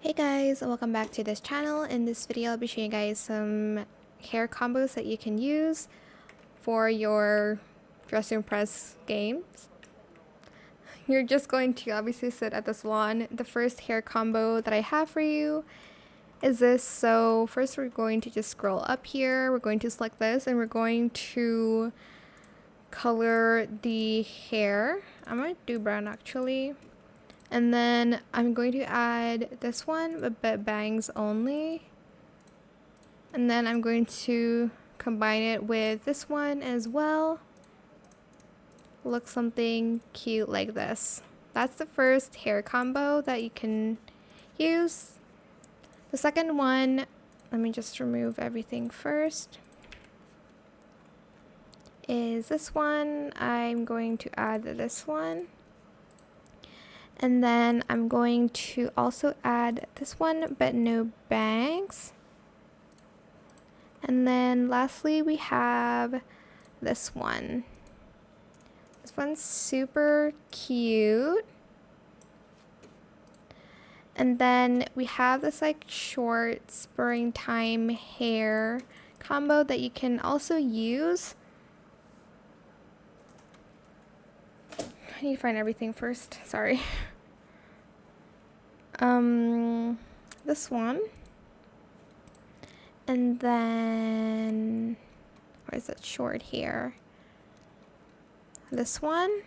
Hey guys, welcome back to this channel. In this video, I'll be showing you guys some hair combos that you can use for your dress and press games. You're just going to obviously sit at the salon. The first hair combo that I have for you is this. So first we're going to just scroll up here. We're going to select this and we're going to color the hair. I'm going to do brown actually. And then I'm going to add this one, but bangs only. And then I'm going to combine it with this one as well. Look something cute like this. That's the first hair combo that you can use. The second one, let me just remove everything first, is this one. I'm going to add this one. And then I'm going to also add this one, but no bangs. And then lastly, we have this one. This one's super cute. And then we have this like short springtime hair combo that you can also use. I need to find everything first, sorry. This one, and then where is it, short hair, this one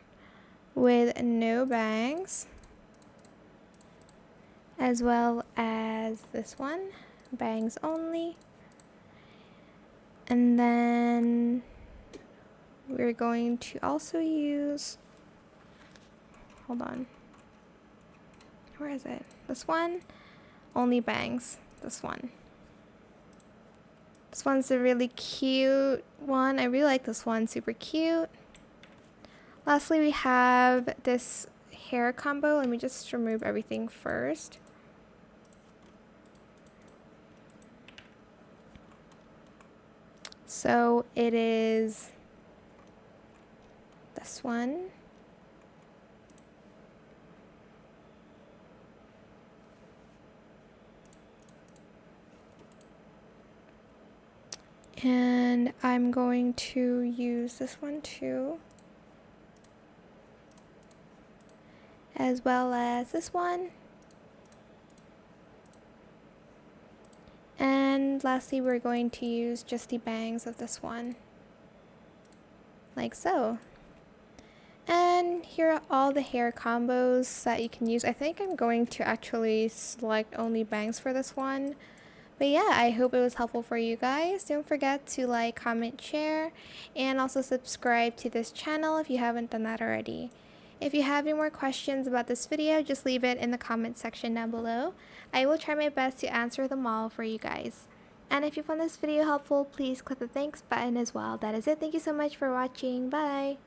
with no bangs, as well as this one, bangs only. And then we're going to also use, hold on, where is it, this one, only bangs. This one's a really cute one. I really like this one, super cute. Lastly, we have this hair combo. Let me just remove everything first. So it is this one. And I'm going to use this one too, as well as this one. And lastly, we're going to use just the bangs of this one, like so. And here are all the hair combos that you can use. I think I'm going to actually select only bangs for this one. But yeah, I hope it was helpful for you guys. Don't forget to like, comment, share, and also subscribe to this channel if you haven't done that already. If you have any more questions about this video, just leave it in the comment section down below. I will try my best to answer them all for you guys. And if you found this video helpful, please click the thanks button as well. That is it. Thank you so much for watching. Bye!